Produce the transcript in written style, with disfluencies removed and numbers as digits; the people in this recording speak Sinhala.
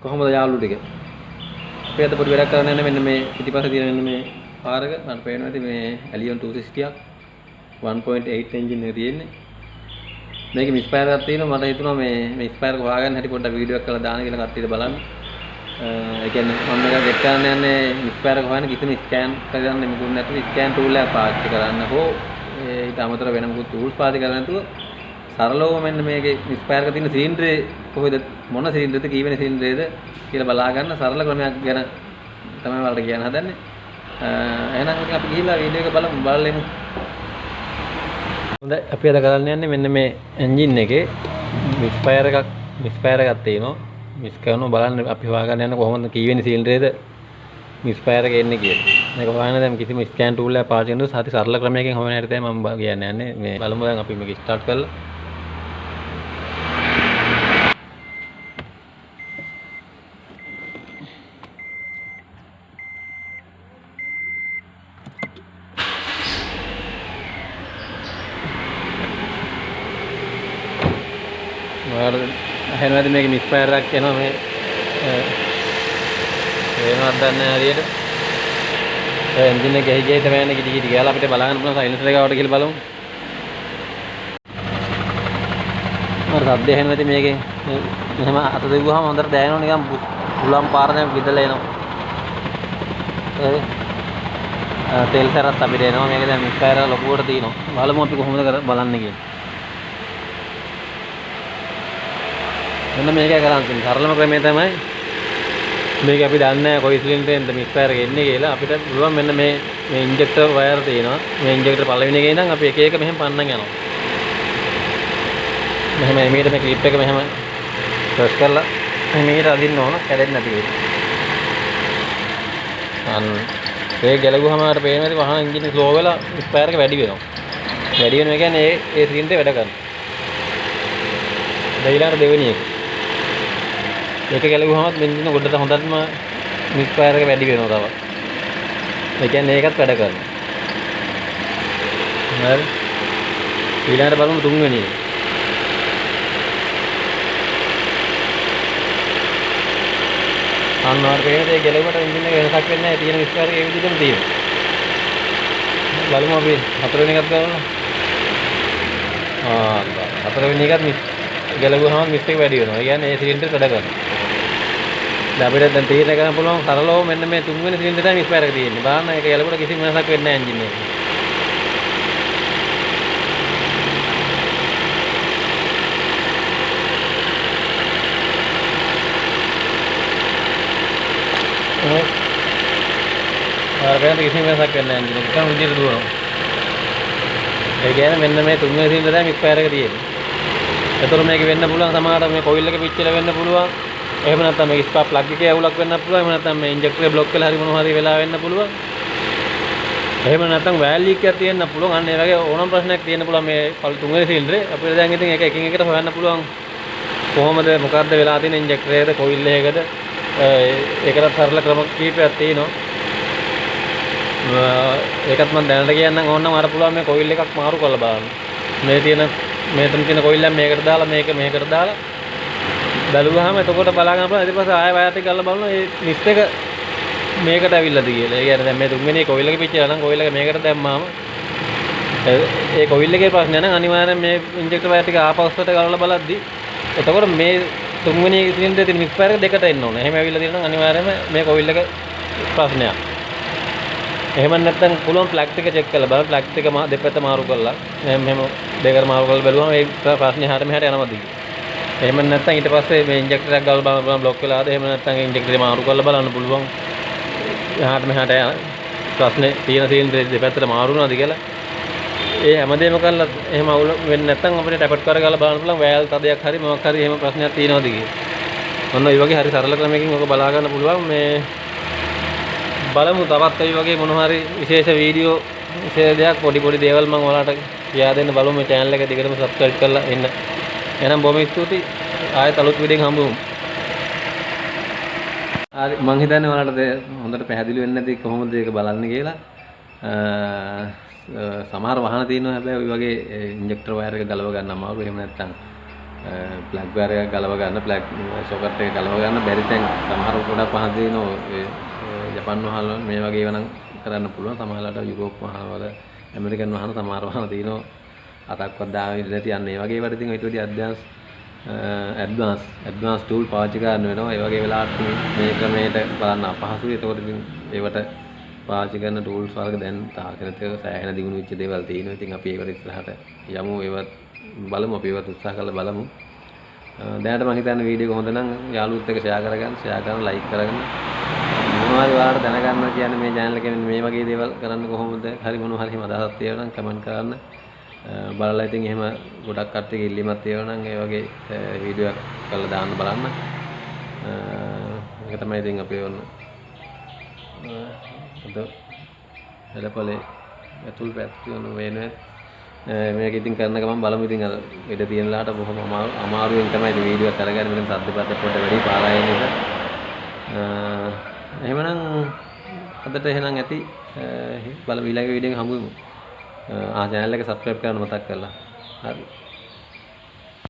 කොහොමද යාළුවෝ ටික? අපි අද පොඩි වැඩක් කරන්න යන්නේ මෙන්න මේ පිටිපස්සේ තියෙන මෙන්න මේ පාරක මට පේනවා ඉතින් මේ Allion 260ක් 1.8 එන්ජින් එක තියෙන්නේ. මේකේ මිස්ෆයර් එකක් තියෙනවා මට හිතුණා මේ මිස්ෆයර් එක හොයාගන්න හැටි පොඩ්ඩක් වීඩියෝ එකක් කරලා දාන්න කියලා කට්ටියට බලන්න. ඒ කියන්නේ මම මේක ගෙට් කරන්න යන්නේ මිස්ෆයර් එක හොයන්න කිසිම ස්කෑන් කරන්න මොකුත් නැතුව ස්කෑන් ටූල් එකක් පාවිච්චි කරන්න හෝ ඊට අමතරව වෙන මොකුත් ටූල්ස් පාවිච්චි කරන්නේ නැතුව සරලවම මෙන්න මේකේ මිස්ෆයර් එක තියෙන සිලින්ඩරේ කොහෙද මොන සිලින්ඩරද කීවෙනි සිලින්ඩරේද කියලා බලා ගන්න සරල ක්‍රමයක් ගැන තමයි වලට කියන්න හදන්නේ. එහෙනම් අපි ගිහිල්ලා වීඩියෝ එක බලමු බලලෙමු. හොඳයි අපි අද කරන්න යන්නේ මෙන්න මේ එන්ජින් එකේ මිස්ෆයර් එකක් තියෙනවා. මිස් කරනවා බලන්න අපි හොයාගන්න යන කොහොමද කීවෙනි සිලින්ඩරේද මිස්ෆයර් එක එන්නේ කියලා. මේක හොයන්න දැන් කිසිම ස්කෑන් ටූල් එකක් පාවිච්චි කරනකොට සති සරල ක්‍රමයකින් හොයන හැටි තමයි මම කියන්නේ මේ බලමු දැන් අපි මේක ස්ටාර්ට් කරලා එහෙනම් මේක මිස්ෆයර් එකක් එනවා මේ වෙනවත් දන්නේ හරියට එන්ජින් එක ගිහි තමයි යන්නේ කිටි කිටි ගාලා අපිට බලන්න පුළුවන් සයිලන්සර් එක ආවට කියලා බලමු. මර සද්ද එහෙම මේකේ මෙහෙම අත දෙවුවාම හොඳට දැනෙනවා නිකන් පුලම් පාර දැන් විදලා එනවා. තෙල් සරත් අපිට එනවා මේක දැන් මිස්ෆයර් එක ලොකුවට තියෙනවා. බලමු අපි කොහොමද බලන්නේ කියලා. මෙන්න මේකයි කරන්න තියෙන්නේ. සරලම ක්‍රමය තමයි මේක අපි දන්නේ නැහැ කොයි සිලින්ඩරෙන්ද මික්සර් එක එන්නේ කියලා. අපිට පුළුවන් මෙන්න මේ ඉන්ජෙක්ටර් වයර් තියෙනවා. මේ ඉන්ජෙක්ටර් පළවෙනි එකේ ඉඳන් අපි එක එක මෙහෙම පන්නන් යනවා. මෙහෙම එමෙහෙට මේ ක්ලිප් එක මෙහෙම ප්‍රෙස් කරලා එමෙහෙට අදින්න ඕන කැඩෙන්නේ නැති වෙයි. ඒක ගැලගුවාම අපිට පේනවා ඉතින් වහන එන්ජින් එක ස්ලෝ වෙලා මික්සර් එක වැඩි වෙනවා. වැඩි වෙනවා කියන්නේ ඒ සිලින්ඩරේ වැඩ කරනවා. ඊළඟට දෙවෙනි එක ඒක ගැලවුවාම බෙන්සින ගොඩට හොඳටම මිස්ෆයර් එක වැඩි වෙනවා තව. ඒ කියන්නේ ඒකත් වැඩ කරනවා. හරි. ඊළඟට බලමු තුන්වෙනි එක. අන්නවර පේන්නේ ගැලවුවට එන්ජින් එක වෙනසක් වෙන්නේ නැහැ. තියෙන මිස්ෆයර් එක ඒ විදිහටම තියෙනවා. බලමු අපි හතරවෙනි එකත් ගමු. හතරවෙනි එකත් ගැලවුවාම මිස් එක වැඩි වෙනවා. ඒ කියන්නේ ඒ සිලින්ඩර් වැඩ කරනවා. දැන් අපිට දැන් තීරණය කරන්න පුළුවන් සරලව මෙන්න මේ තුන්වෙනි සිලින්ඩරේ මිස්ෆයර් එක තියෙන්නේ. බලන්න ඒක ගැලවුවට කිසිම වෙනසක් වෙන්නේ නැහැ එන්ජින් එකේ. ආරකට කිසිම වෙනසක් වෙන්නේ නැහැ එන්ජින් එක. එකම විදිහට දුවනවා. ඒ කියන්නේ මෙන්න මේ තුන්වෙනි සිලින්ඩරේ මිස්ෆයර් එක තියෙන්නේ. එතකොට මේක වෙන්න පුළුවන් සමහරවිට මේ කොයිල් එක පිච්චිලා වෙන්න පුළුවන්. එහෙම නැත්නම් මේ ස්පාර්ක් ප්ලග් එකේ අවුලක් වෙන්නත් පුළුවන්. එහෙම නැත්නම් මේ ඉන්ජෙක්ටරේ බ්ලොක් වෙලා හරි මොනවා හරි වෙලා වෙන්න පුළුවන්. එහෙම නැත්නම් වෑල් ලීක් එකක් තියෙන්න පුළුවන්. අන්න ඒ වගේ ඕනම ප්‍රශ්නයක් තියෙන්න පුළුවන් මේ තුන්වෙනි සිලින්ඩරේ. අපිට දැන් ඉතින් ඒක එකින් එකට හොයන්න පුළුවන්. කොහොමද මොකද්ද වෙලා තියෙන්නේ ඉන්ජෙක්ටරේද කොයිල් එකේද? ඒකට සරල ක්‍රම කීපයක් තියෙනවා. ඒකත් මම දැනට කියන්නම් ඕනනම් අර පුළුවන් මේ කොයිල් එකක් මාරු කරලා බලන්න. මේ තියෙන කොයිල් එක මේකට දාලා මේක මේකට දාලා බැලුවාම එතකොට බලා ගන්න පුළුවන්. ඊට පස්සේ ආයෙ වයර් එක ගල්ලා බලනවා මේ මිස් එක මේකට ඇවිල්ලාද කියලා. ඒ කියන්නේ දැන් මේ තුන්වෙනි කොයිල් එක පිච්චිලා නම් කොයිල් එක මේකට දැම්මාම ඒ කොයිල් එකේ ප්‍රශ්නය නම් අනිවාර්යෙන් මේ ඉන්ජෙක්ටර් වයර් ටික ආපස්සට ගලවලා බලද්දි එතකොට මේ තුන්වෙනි සිලින්ඩරේ තියෙන මික්ස් වයර් එක දෙකට එන්න ඕනේ. එහෙම ඇවිල්ලා තියෙනවා නම් අනිවාර්යයෙන්ම මේ කොයිල් එක ප්‍රශ්නයක්. එහෙම නැත්නම් පුළුවන් ප්ලග් එක චෙක් කරලා බලන්න ප්ලග් එක දෙපැත්ත මාරු කරලා මෙහෙම දෙකට මාරු කරලා බලුවම ඒ ප්‍රශ්නේ හැට මෙහාට යනවාද කියලා. එහෙම නැත්නම් ඊට පස්සේ මේ ඉන්ජෙක්ටර් එකක් ගාලා බලන්න බ්ලොක් වෙලාද එහෙම නැත්නම් ඉන්ජෙක්ටරේ මාරු කරලා බලන්න පුළුවන්. එහාට මෙහාට යන ප්‍රශ්නේ තියෙන සිලින්ඩරේ දෙපැත්තට මාරු වුණාද කියලා. ඒ හැමදේම කරලා එහෙම අවුල වෙන්නේ නැත්නම් අපිට ටැපට් කරගලා බලන්න පුළුවන් වෑල් තදයක් හරි මොකක් හරි එහෙම ප්‍රශ්නයක් තියෙනවද කියලා. ඔන්න මේ වගේ හරි සරල ක්‍රමයකින් ඔක බලා ගන්න පුළුවන්. මේ බලමු තවත් ඒ වගේ මොනවා හරි විශේෂ වීඩියෝ විශේෂ දෙයක් පොඩි දේවල් මම ඔයාලට කියා දෙන්න බලමු. මේ channel එක දිගටම subscribe කරලා ඉන්න. එහෙනම් බොහොම ස්තුතියි. ආයෙත් අලුත් වීඩියෝ එකකින් හම්බෙමු. හරි මං හිතන්නේ ඔයාලට හොඳට පැහැදිලි වෙන්නේ නැති කොහොමද ඒක බලන්නේ කියලා. සමහර වාහන තියෙනවා හැබැයි ওই වගේ ඉන්ජෙක්ටර් වයර් එක ගලව ගන්න අමාරු. එහෙම නැත්නම් ප්ලග් වයර් එක ගලව ගන්න ප්ලග් සොකට් එක ගලව ගන්න බැරි තැන් සමහර ගොඩක් පහසු දිනෝ ජපන් වහල් මේ වගේ ඒවා නම් කරන්න පුළුවන් සමහරවිට යුරෝප් වහල් වල ඇමරිකන් වහල් සමහර වහල් දිනෝ අතක්වත් දාගෙන ඉඳලා තියන්නේ ඒ වගේ ඒවට ඉතින් ඊට වඩා ඇඩ්වාන්ස් ටූල් පාවිච්චි කරන්න වෙනවා ඒ වගේ වෙලාවට මේ ක්‍රමයට බලන්න අපහසුයි ඒකෝට ඉතින් ඒවට පාවිච්චි කරන ටූල්ස් වල දැන් තාක්ෂණික සෑහෙන දියුණු වෙච්ච දේවල් තියෙනවා ඉතින් අපි ඒවට ඉස්සරහට යමු ඒවත් බලමු අපි ඒවත් උත්සාහ කරලා බලමු දැනට මම හිතන්නේ වීඩියෝ එක හොඳ නම් යාළුවොත් එක්ක ෂෙයා කරගන්න ලයික් කරගන්න මොනවද ඔයාලට දැනගන්න කියන්නේ මේ channel එකේ මේ වගේ දේවල් කරන්න කොහොමද හරි මොනවා හරි එහෙම අදහසක් තියෙනවා නම් කමෙන්ට් කරන්න බලලා ඉතින් එහෙම ගොඩක් කට්ටියගේ ඉල්ලීමක් තියෙනවා නම් ඒ වගේ වීඩියෝ එකක් කරලා දාන්න බලන්න ඒක තමයි ඉතින් අපි ඔන්න අද එළපලේ ඇතුල් පැත්තේ ඔන්න වෙන්නේ මේක ඉතින් කරන ගමන් බලමු ඉතින් අර ඉඩ තියෙන ලාට බොහොම අමාරුවෙන් තමයි ඉතින් වීඩියෝ එක කරගන්නේ මෙතන සද්දපත් පොඩ වැඩි පාරායන නිසා එහෙමනම් අදට එහෙනම් ඇති බලමු ඊළඟ වීඩියෝ එක හමු වෙමු channel එක subscribe කරන්න මතක් කරලා හරි